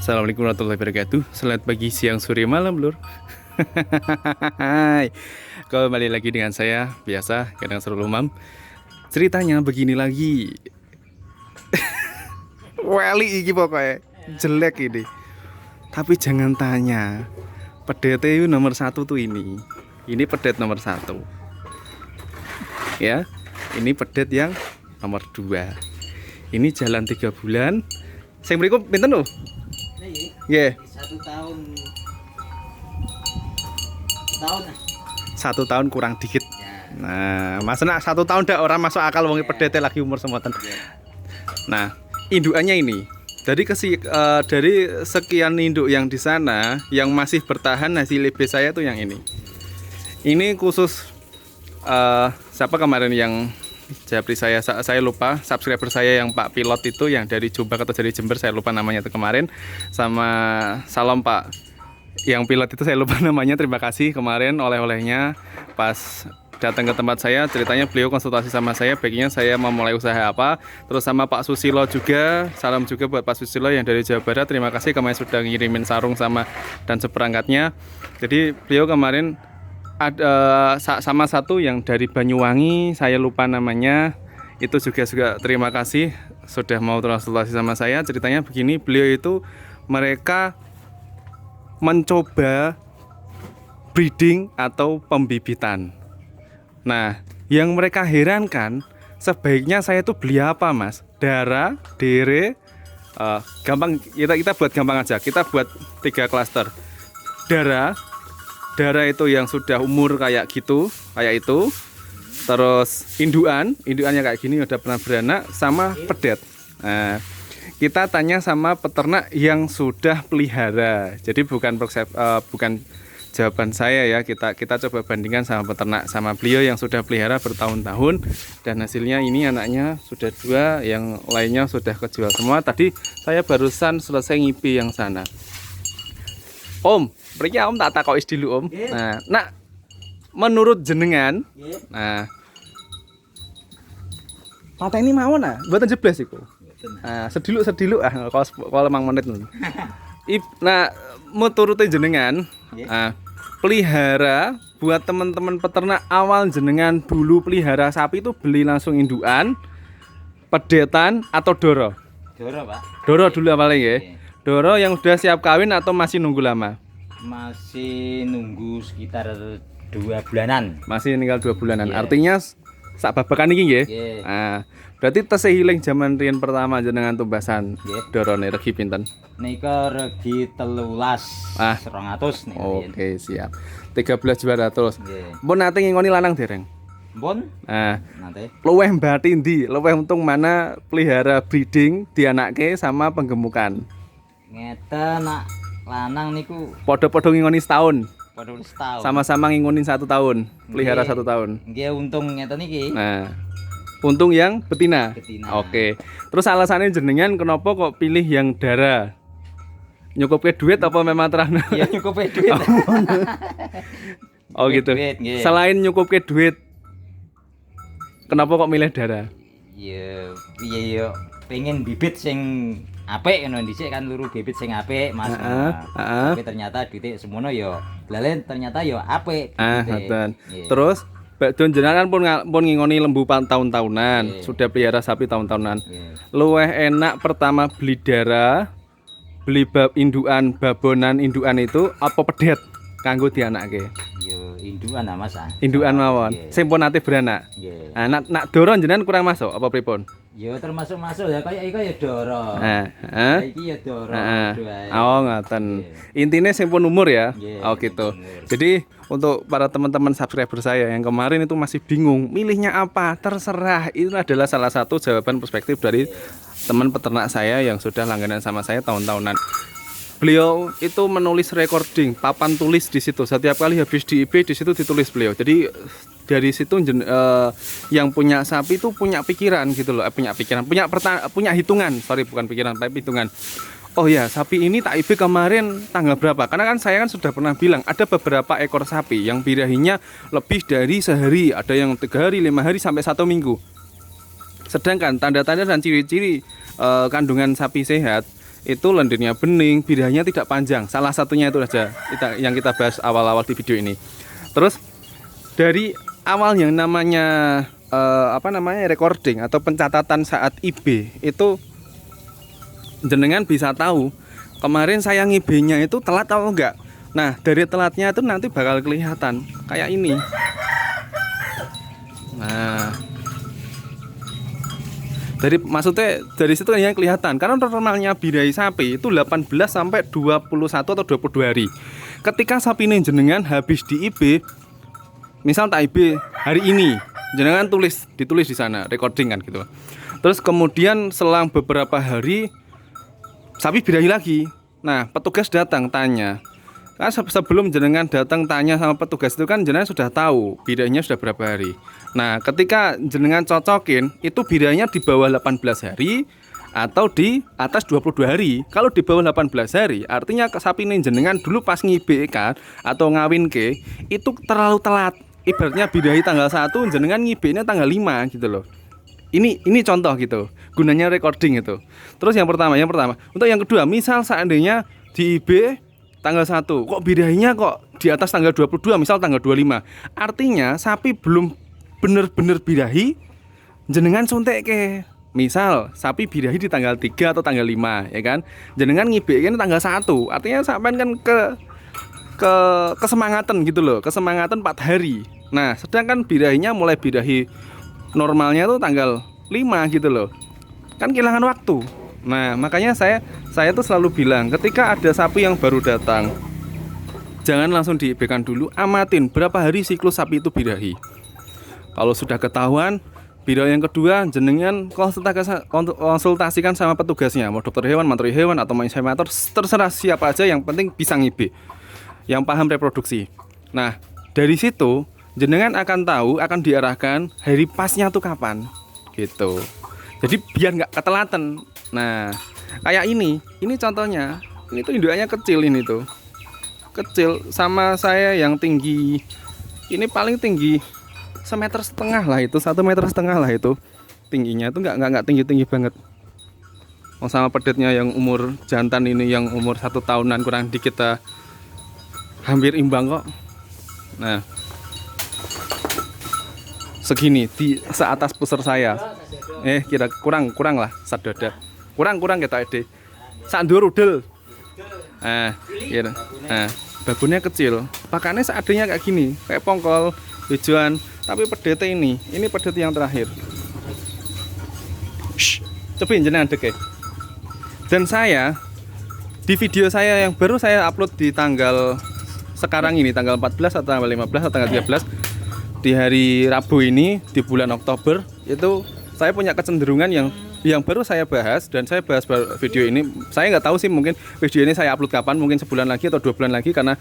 Assalamualaikum warahmatullahi wabarakatuh. Selamat pagi, siang, sore, malam, lur. Hai. Kembali lagi dengan saya, biasa, kadang seru lumam. Ceritanya begini lagi. Wali iki pokoknya jelek ini. Tapi jangan tanya. Pedet itu nomor 1 tuh ini. Ini pedet nomor 1. Ya, ini pedet yang nomor 2. Ini jalan 3 bulan. Sing mriku pinten lho? Nggih. 1 tahun. 1 tahun kurang dikit. Ya. Nah, maksudnya 1 tahun dak orang masuk akal wong pedete lagi umur semoten. Nah, indukannya ini. Dari sekian induk yang di sana yang masih bertahan hasil LB saya tuh yang ini. Ini khusus siapa kemarin yang japri saya lupa, subscriber saya yang Pak Pilot itu yang dari Jombang atau dari Jember, saya lupa namanya itu kemarin. Sama salam Pak yang pilot itu, saya lupa namanya. Terima kasih kemarin oleh-olehnya pas datang ke tempat saya. Ceritanya beliau konsultasi sama saya, baiknya saya mau mulai usaha apa. Terus sama Pak Susilo juga, salam juga buat Pak Susilo yang dari Jawa Barat. Terima kasih kemarin sudah ngirimin sarung dan seperangkatnya. Jadi beliau kemarin ada sama satu yang dari Banyuwangi, saya lupa namanya, itu juga terima kasih sudah mau konsultasi sama saya. Ceritanya begini, beliau itu mereka mencoba breeding atau pembibitan. Nah, yang mereka herankan, sebaiknya saya tuh beli apa, Mas? Darah, dere, gampang, kita buat gampang aja. Kita buat 3 klaster. Darah itu yang sudah umur kayak gitu, kayak itu. Terus indukannya kayak gini, udah pernah beranak, sama pedet. Nah, kita tanya sama peternak yang sudah pelihara. Jadi bukan jawaban saya ya, kita coba bandingkan sama peternak, sama beliau yang sudah pelihara bertahun-tahun, dan hasilnya ini anaknya sudah 2, yang lainnya sudah kejual semua. Tadi saya barusan selesai ngipi yang sana. Om, beri Om tak takois dulu Om. Nah, menurut jenengan, nah, mata ini mau nah, buatan jeblas iku. Nah, sediluk kalau mang menit. Nah, mau turutin jenengan, pelihara buat teman-teman peternak awal jenengan dulu pelihara sapi itu beli langsung indukan, pedetan atau doro? Doro, Pak. Doro dulu apalagi ya? Doro yang sudah siap kawin atau masih nunggu lama? Masih nunggu sekitar 2 bulanan. Masih tinggal 2 bulanan. Artinya sak babakan iki nggih. Nah, berarti tesih healing zaman riyen pertama jenengan tumbasan. Dorone regi pinten? Nika regi 13.200 nih. Oke, siap. 13.200. Mun nate ngingoni lanang dereng? Pun. Nah, nanti. Luweh mbati ndi? Luweh untung mana pelihara breeding dianake sama penggemukan? Ngeten nak lanang niku Podo-podo ngingoni setahun. padahal setahun. Sama-sama ngingonin 1 tahun, pelihara 1 tahun. Nggih, untung ngeten iki. Nah, untung yang betina. Betina. Oke. Terus alasannya jenengan kenapa kok pilih yang darah? Nyukupke duit apa memang terang? Ya nyukupi duit. Oh gitu. Duit, selain nyukupke duit, kenapa kok milih darah? Ya, piye yo pengen bibit sing apik ngono dhisik kan, luru bibit sing apik Mas. Tapi ternyata duit semono yo lalen ternyata yo apik. Ngoten. Terus Don jenengan pun ngingoni lembu tahun-tahunan, sudah pelihara sapi tahun-tahunan. Luweh enak pertama beli darah, beli indukan babonan indukan itu apa pedet kanggo dianakke? Yo indukan Mas. Indukan mawon. Sing pun nate beranak. Nah, nak doro jenengan kurang masuk apa pripun? Yo termasuk ya kayak iki ya doro. Iki ya doro. Oh, ngaten. Intine sing pun umur ya. Oh gitu. Jadi untuk para teman-teman subscriber saya yang kemarin itu masih bingung milihnya apa, terserah. Itu adalah salah satu jawaban perspektif dari teman peternak saya yang sudah langganan sama saya tahun-tahunan. Beliau itu menulis recording, papan tulis di situ. Setiap kali habis di IB di situ ditulis beliau. Jadi dari situ yang punya sapi itu punya pikiran gitu loh, punya hitungan. Sorry, bukan pikiran, tapi hitungan. Oh ya, sapi ini tak IB kemarin tanggal berapa? Karena kan saya sudah pernah bilang ada beberapa ekor sapi yang birahinya lebih dari sehari, ada yang 3 hari, 5 hari sampai 1 minggu. Sedangkan tanda-tanda dan ciri-ciri kandungan sapi sehat itu lendirnya bening, birahinya tidak panjang. Salah satunya itu saja yang kita bahas awal-awal di video ini. Terus dari awal yang namanya recording atau pencatatan saat IB itu jenengan bisa tahu kemarin saya ngibenya itu telat atau enggak. Nah, dari telatnya itu nanti bakal kelihatan kayak ini. Nah, maksudnya dari situ kan yang kelihatan. Karena normalnya birahi sapi itu 18 sampai 21 atau 22 hari. Ketika sapi ini jenengan habis di IB, misal tak IB hari ini, jenengan ditulis di sana, recording kan gitu. Terus kemudian selang beberapa hari sapi birahi lagi. Nah, petugas datang tanya. Kan sebelum jenengan datang tanya sama petugas itu kan jenengan sudah tahu birahinya sudah berapa hari. Nah, ketika jenengan cocokin itu birahinya di bawah 18 hari atau di atas 22 hari. Kalau di bawah 18 hari artinya sapi ini jenengan dulu pas ngibekan atau ngawin ke itu terlalu telat. Ibaratnya birahi tanggal 1 jenengan ngibenya tanggal 5 gitu loh. Ini contoh gitu. Gunanya recording itu. Terus yang pertama. Untuk yang kedua, misal seandainya di IB tanggal 1, kok birahinya kok di atas tanggal 22, misal tanggal 25. Artinya sapi belum bener-bener birahi, jenengan suntik ke. Misal sapi birahi di tanggal 3 atau tanggal 5, ya kan? Jenengan ngibekin tanggal 1. Artinya sampean kan ke kesemangatan gitu loh, kesemangatan 4 hari. Nah, sedangkan birahinya mulai birahi normalnya tuh tanggal 5 gitu loh. Kan kehilangan waktu. Nah, makanya saya tuh selalu bilang ketika ada sapi yang baru datang, jangan langsung diibekan dulu, amatin berapa hari siklus sapi itu birahi. Kalau sudah ketahuan birahi yang kedua, jenengan konsultasikan sama petugasnya, mau dokter hewan, mantri hewan atau insemator, terserah siapa aja, yang penting bisa ngibe, yang paham reproduksi. Nah, dari situ jenengan akan tahu, akan diarahkan hari pasnya tuh kapan gitu. Jadi biar nggak ketelatan. Nah, kayak ini contohnya. Ini tuh indukannya kecil, ini tuh kecil sama saya yang tinggi. Ini paling tinggi 1,5 meter lah itu, 1,5 meter lah itu tingginya. Itu nggak tinggi banget. Oh, sama pedetnya yang umur jantan ini yang umur 1 tahunan kurang dikit, hampir imbang kok. Nah, segini di seatas pusar saya. Kira kurang lah sadada. Kurang kita ide. Sandur udel. Gitu. Babonnya kecil. Pakannya seadanya kayak gini, kayak pongkol, hijauan, tapi pedete ini pedet yang terakhir. Cobain jenengan dek. Dan saya di video saya yang baru saya upload di tanggal sekarang ini, tanggal 14 atau tanggal 15 atau tanggal 13 di hari Rabu ini di bulan Oktober, itu saya punya kecenderungan yang baru saya bahas, dan saya bahas video ini. Saya nggak tahu sih, mungkin video ini saya upload kapan, mungkin sebulan lagi atau 2 bulan lagi, karena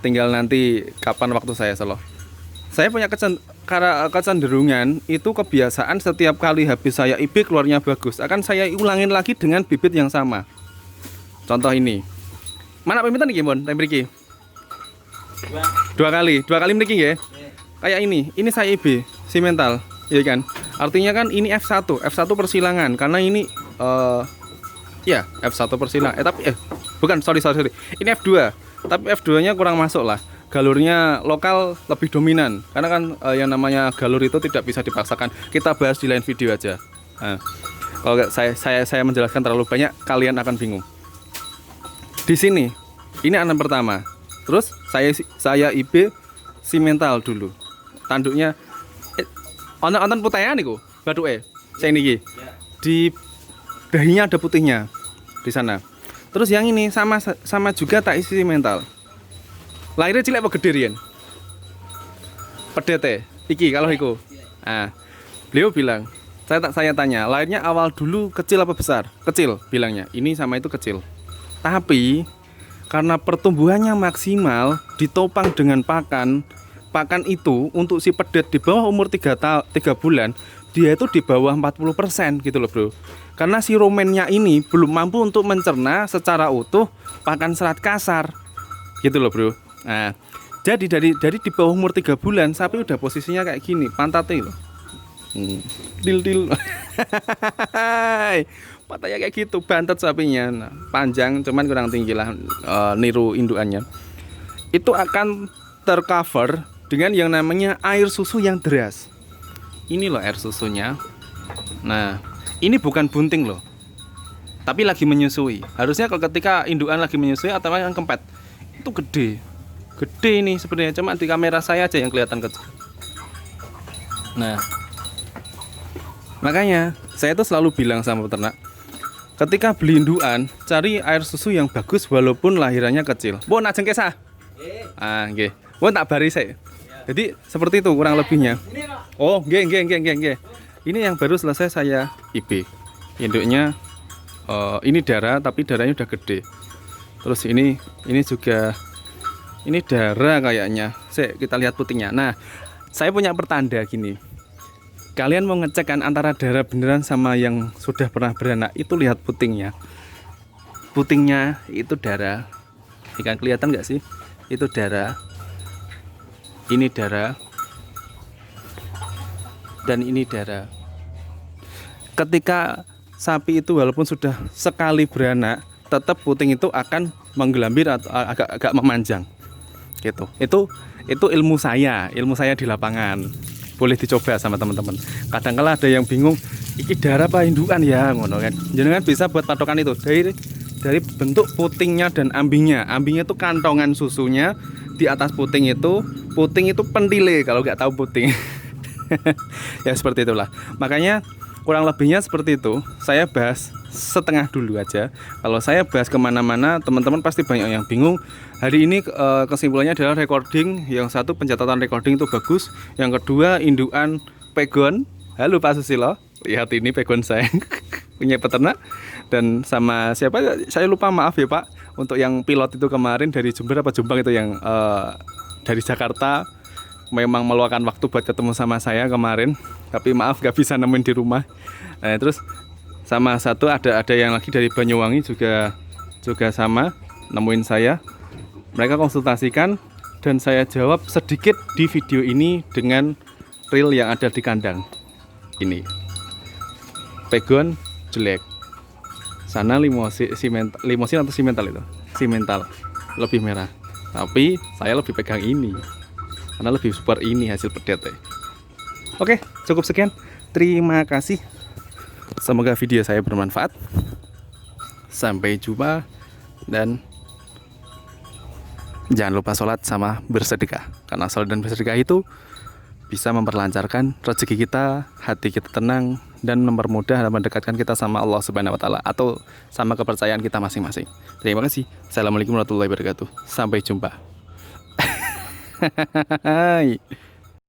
tinggal nanti kapan waktu saya slow. Saya punya kecenderungan itu, kebiasaan setiap kali habis saya IB keluarnya bagus, akan saya ulangin lagi dengan bibit yang sama. Contoh ini. Mana pemitan nih, Mon? Tembriki. 2 kali mriki nggih. Kayak ini saya IB simental, ya kan? Artinya kan ini F1 persilangan, karena ini F1 persilangan. Bukan, sorry. Ini F2. Tapi F2-nya kurang masuk lah. Galurnya lokal lebih dominan. Karena kan yang namanya galur itu tidak bisa dipaksakan. Kita bahas di lain video aja. Nah, kalau saya menjelaskan terlalu banyak, kalian akan bingung. Di sini ini anak pertama. Terus saya IB simental dulu. Tanduknya onten putihnya niku, bathuke. Saya niki. Di dahinya ada putihnya di sana. Terus yang ini sama juga tak isi simental. Lahirnya cilik apa gede riyen? Pedete. Iki kalau iku. Nah, beliau bilang, saya tanya, lahirnya awal dulu kecil apa besar? Kecil bilangnya. Ini sama itu kecil. Tapi karena pertumbuhannya maksimal ditopang dengan pakan itu untuk si pedet di bawah umur 3 bulan, dia itu di bawah 40% gitu loh, Bro. Karena si rumennya ini belum mampu untuk mencerna secara utuh pakan serat kasar. Gitu loh, Bro. Nah, jadi dari di bawah umur 3 bulan sapi udah posisinya kayak gini, pantatnya loh. Dil. Patahnya kayak gitu, bantet sapinya. Nah, panjang cuman kurang tinggi lah, niru indukannya. Itu akan tercover dengan yang namanya air susu yang deras. Ini loh air susunya. Nah, ini bukan bunting loh, tapi lagi menyusui. Harusnya kalau ketika indukan lagi menyusui atau yang kempet, itu gede ini sebenarnya, cuma di kamera saya aja yang kelihatan kecil. Nah, makanya saya tuh selalu bilang sama peternak, ketika beli indukan, cari air susu yang bagus walaupun lahirannya kecil. Bu, nak jengkes ah? Nggih. Bu, tak bari saya. Jadi seperti itu kurang lebihnya. Oh, nggih. Ini yang baru selesai saya IB. Induknya ini darah, tapi darahnya udah gede. Terus ini juga ini darah kayaknya. Kita lihat putingnya. Nah, saya punya pertanda gini. Kalian mau ngecek kan antara darah beneran sama yang sudah pernah beranak, itu lihat putingnya. Putingnya itu darah. Ikan kelihatan nggak sih? Itu darah. Ini darah. Dan ini darah. Ketika sapi itu walaupun sudah sekali beranak, tetap puting itu akan menggelambir atau agak memanjang. Gitu. Itu ilmu saya di lapangan. Boleh dicoba sama teman-teman. Kadang-kala ada yang bingung, iki darah apa indukan ya, ngono kan. Jangan bisa buat patokan itu dari bentuk putingnya dan ambingnya. Ambingnya itu kantongan susunya, di atas puting itu pentile kalau nggak tahu puting. Ya seperti itulah. Makanya kurang lebihnya seperti itu. Saya bahas setengah dulu aja. Kalau saya bahas kemana-mana, teman-teman pasti banyak yang bingung. Hari ini kesimpulannya adalah recording. Yang satu, pencatatan recording itu bagus. Yang kedua, indukan pegon. Halo Pak Susilo, lihat ini pegon saya punya peternak. Dan sama siapa? Saya lupa, maaf ya Pak. Untuk yang pilot itu kemarin dari Jember apa Jombang itu yang dari Jakarta, memang meluangkan waktu buat ketemu sama saya kemarin. Tapi maaf gak bisa nemuin di rumah. Nah, terus sama satu ada yang lagi dari Banyuwangi juga sama nemuin saya. Mereka konsultasikan dan saya jawab sedikit di video ini dengan reel yang ada di kandang. Ini pegon jelek, sana limosin atau simental itu, simental lebih merah. Tapi saya lebih pegang ini karena lebih super ini hasil pedet. Oke, cukup sekian. Terima kasih. Semoga video saya bermanfaat. Sampai jumpa dan jangan lupa sholat sama bersedekah, karena sholat dan bersedekah itu bisa memperlancarkan rezeki kita, hati kita tenang, dan mempermudah dan mendekatkan kita sama Allah Subhanahu wa Ta'ala atau sama kepercayaan kita masing-masing. Terima kasih. Assalamualaikum warahmatullahi wabarakatuh. Sampai jumpa.